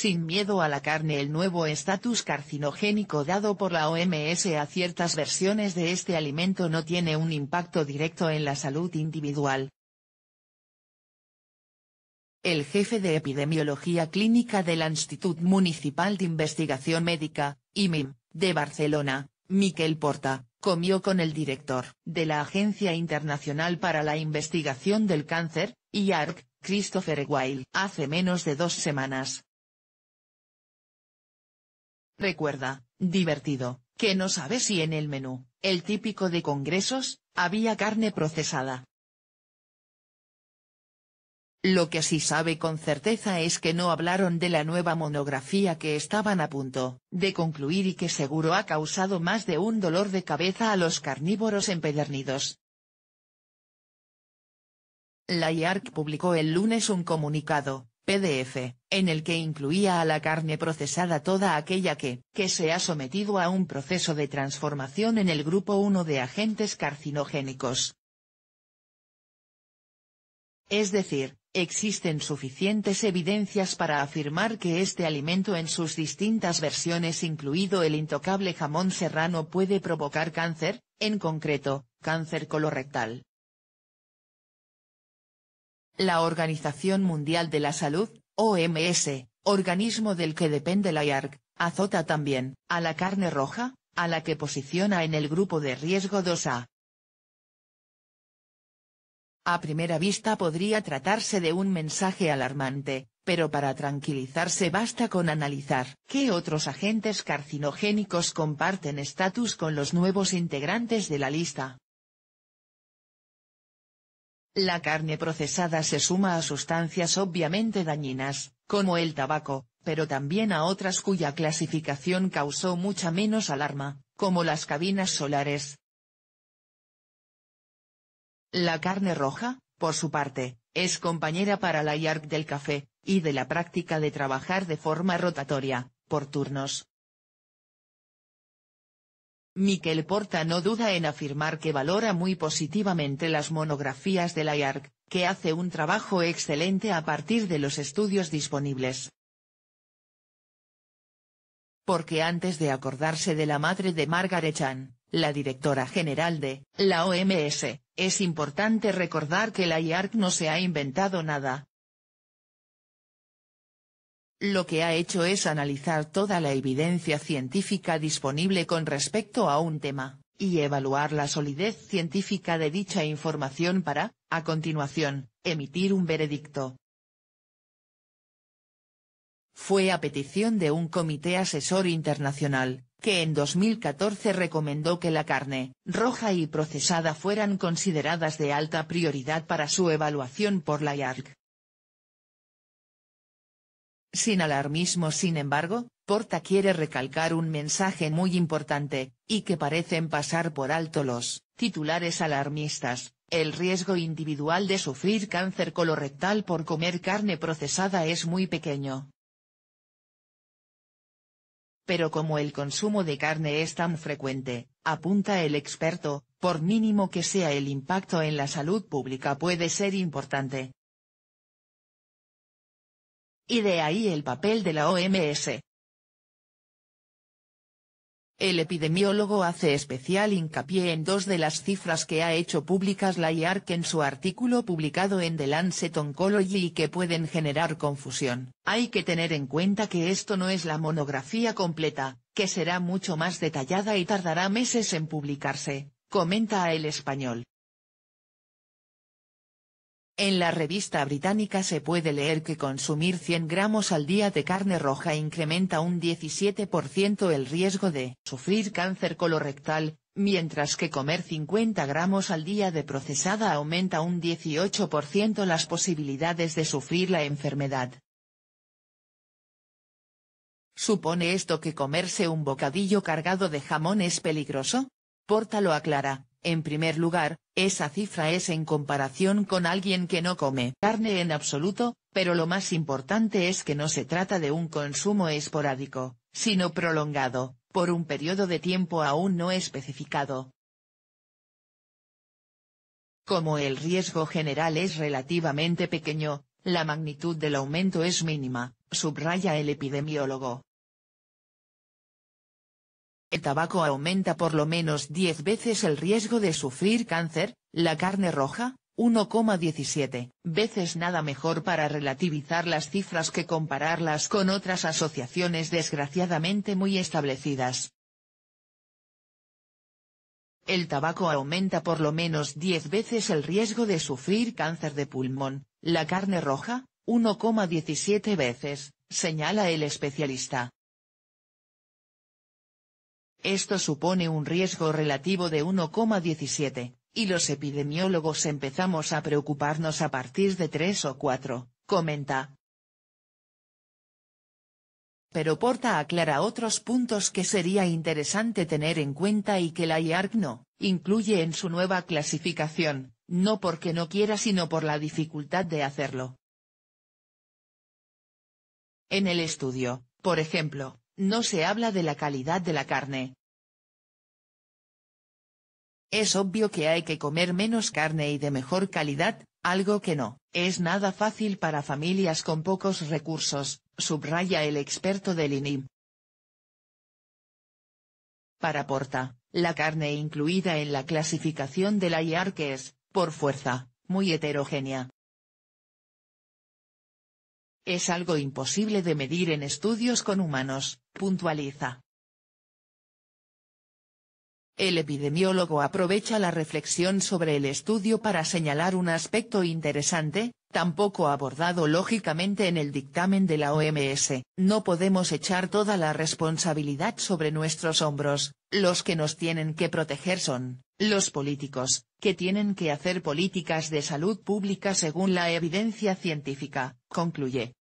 Sin miedo a la carne. El nuevo estatus carcinogénico dado por la OMS a ciertas versiones de este alimento no tiene un impacto directo en la salud individual. El jefe de epidemiología clínica del Institut Municipal de Investigación Médica, IMIM, de Barcelona, Miquel Porta, comió con el director de la Agencia Internacional para la Investigación del Cáncer, IARC, Christopher Weil, hace menos de 2 semanas. Recuerda, divertido, que no sabe si en el menú, el típico de congresos, había carne procesada. Lo que sí sabe con certeza es que no hablaron de la nueva monografía que estaban a punto de concluir y que seguro ha causado más de un dolor de cabeza a los carnívoros empedernidos. La IARC publicó el lunes un comunicado, PDF, en el que incluía a la carne procesada toda aquella que se ha sometido a un proceso de transformación en el grupo 1 de agentes carcinogénicos. Es decir, existen suficientes evidencias para afirmar que este alimento en sus distintas versiones incluido el intocable jamón serrano puede provocar cáncer, en concreto, cáncer colorectal. La Organización Mundial de la Salud, OMS, organismo del que depende la IARC, azota también a la carne roja, a la que posiciona en el grupo de riesgo 2A. A primera vista podría tratarse de un mensaje alarmante, pero para tranquilizarse basta con analizar qué otros agentes carcinogénicos comparten estatus con los nuevos integrantes de la lista. La carne procesada se suma a sustancias obviamente dañinas, como el tabaco, pero también a otras cuya clasificación causó mucha menos alarma, como las cabinas solares. La carne roja, por su parte, es compañera para la IARC del café, y de la práctica de trabajar de forma rotatoria, por turnos. Miquel Porta no duda en afirmar que valora muy positivamente las monografías de la IARC, que hace un trabajo excelente a partir de los estudios disponibles. Porque antes de acordarse de la madre de Margaret Chan, la directora general de la OMS, es importante recordar que la IARC no se ha inventado nada. Lo que ha hecho es analizar toda la evidencia científica disponible con respecto a un tema, y evaluar la solidez científica de dicha información para, a continuación, emitir un veredicto. Fue a petición de un comité asesor internacional, que en 2014 recomendó que la carne roja y procesada fueran consideradas de alta prioridad para su evaluación por la IARC. Sin alarmismo, sin embargo, Porta quiere recalcar un mensaje muy importante, y que parecen pasar por alto los titulares alarmistas: el riesgo individual de sufrir cáncer colorectal por comer carne procesada es muy pequeño. Pero como el consumo de carne es tan frecuente, apunta el experto, por mínimo que sea el impacto en la salud pública puede ser importante. Y de ahí el papel de la OMS. El epidemiólogo hace especial hincapié en 2 de las cifras que ha hecho públicas la IARC en su artículo publicado en The Lancet Oncology y que pueden generar confusión. Hay que tener en cuenta que esto no es la monografía completa, que será mucho más detallada y tardará meses en publicarse, comenta a El Español. En la revista británica se puede leer que consumir 100 gramos al día de carne roja incrementa un 17% el riesgo de sufrir cáncer colorectal, mientras que comer 50 gramos al día de procesada aumenta un 18% las posibilidades de sufrir la enfermedad. ¿Supone esto que comerse un bocadillo cargado de jamón es peligroso? Porta lo aclara. En primer lugar, esa cifra es en comparación con alguien que no come carne en absoluto, pero lo más importante es que no se trata de un consumo esporádico, sino prolongado, por un periodo de tiempo aún no especificado. Como el riesgo general es relativamente pequeño, La magnitud del aumento es mínima, subraya el epidemiólogo. El tabaco aumenta por lo menos 10 veces el riesgo de sufrir cáncer, la carne roja, 1,17 veces. Nada mejor para relativizar las cifras que compararlas con otras asociaciones desgraciadamente muy establecidas. El tabaco aumenta por lo menos 10 veces el riesgo de sufrir cáncer de pulmón, la carne roja, 1,17 veces, señala el especialista. Esto supone un riesgo relativo de 1,17, y los epidemiólogos empezamos a preocuparnos a partir de 3 o 4, comenta. Pero Porta aclara otros puntos que sería interesante tener en cuenta y que la IARC no incluye en su nueva clasificación, no porque no quiera sino por la dificultad de hacerlo. En el estudio, por ejemplo, no se habla de la calidad de la carne. Es obvio que hay que comer menos carne y de mejor calidad, algo que no es nada fácil para familias con pocos recursos, subraya el experto del INIM. Para Porta, la carne incluida en la clasificación de la IARC es, por fuerza, muy heterogénea. Es algo imposible de medir en estudios con humanos, puntualiza. El epidemiólogo aprovecha la reflexión sobre el estudio para señalar un aspecto interesante, tampoco abordado lógicamente en el dictamen de la OMS. No podemos echar toda la responsabilidad sobre nuestros hombros, los que nos tienen que proteger son los políticos, que tienen que hacer políticas de salud pública según la evidencia científica, concluye.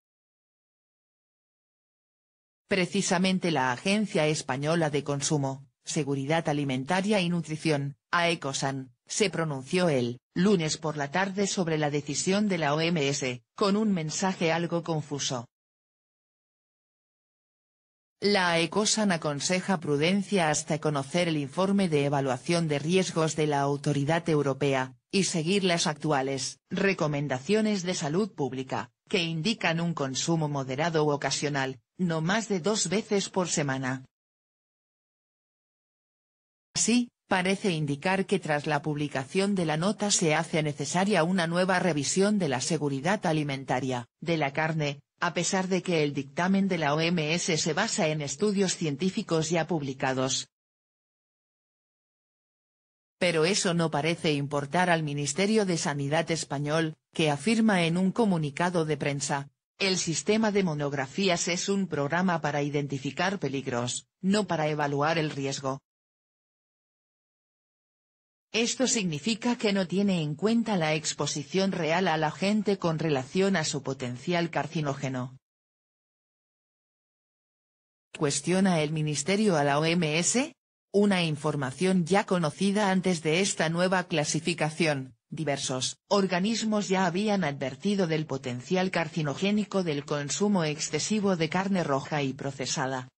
Precisamente la Agencia Española de Consumo, Seguridad Alimentaria y Nutrición, AECOSAN, se pronunció el lunes por la tarde sobre la decisión de la OMS, con un mensaje algo confuso. La AECOSAN aconseja prudencia hasta conocer el informe de evaluación de riesgos de la Autoridad Europea, y seguir las actuales recomendaciones de salud pública, que indican un consumo moderado u ocasional, no más de 2 veces por semana. Así, parece indicar que tras la publicación de la nota se hace necesaria una nueva revisión de la seguridad alimentaria de la carne, a pesar de que el dictamen de la OMS se basa en estudios científicos ya publicados. Pero eso no parece importar al Ministerio de Sanidad español, que afirma en un comunicado de prensa: el sistema de monografías es un programa para identificar peligros, no para evaluar el riesgo. Esto significa que no tiene en cuenta la exposición real a la gente con relación a su potencial carcinógeno. ¿Cuestiona el Ministerio a la OMS? Una información ya conocida antes de esta nueva clasificación. Diversos organismos ya habían advertido del potencial carcinogénico del consumo excesivo de carne roja y procesada.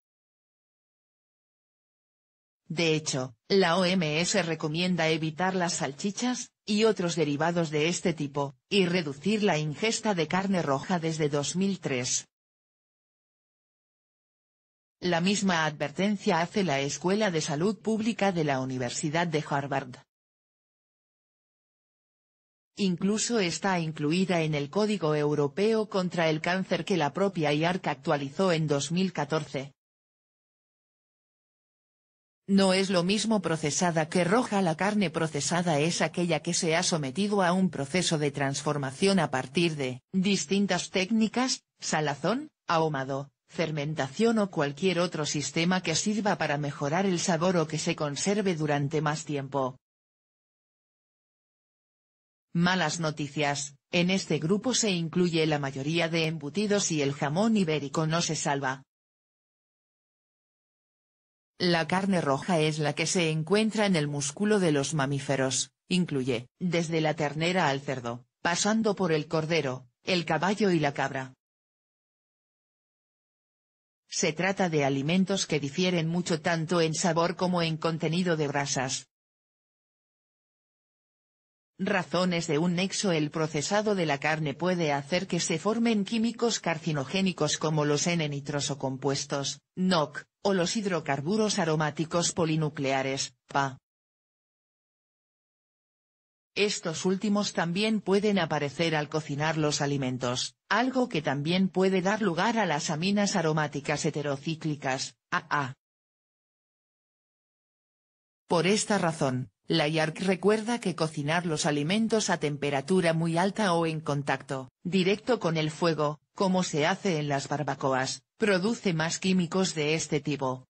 De hecho, la OMS recomienda evitar las salchichas, y otros derivados de este tipo, y reducir la ingesta de carne roja desde 2003. La misma advertencia hace la Escuela de Salud Pública de la Universidad de Harvard. Incluso está incluida en el Código Europeo contra el Cáncer que la propia IARC actualizó en 2014. No es lo mismo procesada que roja. La carne procesada es aquella que se ha sometido a un proceso de transformación a partir de distintas técnicas, salazón, ahumado, fermentación o cualquier otro sistema que sirva para mejorar el sabor o que se conserve durante más tiempo. Malas noticias: en este grupo se incluye la mayoría de embutidos y el jamón ibérico no se salva. La carne roja es la que se encuentra en el músculo de los mamíferos, incluye, desde la ternera al cerdo, pasando por el cordero, el caballo y la cabra. Se trata de alimentos que difieren mucho tanto en sabor como en contenido de grasas. razones de un nexo. El procesado de la carne puede hacer que se formen químicos carcinogénicos como los N-nitrosocompuestos, NOC, o los hidrocarburos aromáticos polinucleares, PA. Estos últimos también pueden aparecer al cocinar los alimentos, algo que también puede dar lugar a las aminas aromáticas heterocíclicas, AA. Por esta razón, la IARC recuerda que cocinar los alimentos a temperatura muy alta o en contacto directo con el fuego, como se hace en las barbacoas, produce más químicos de este tipo.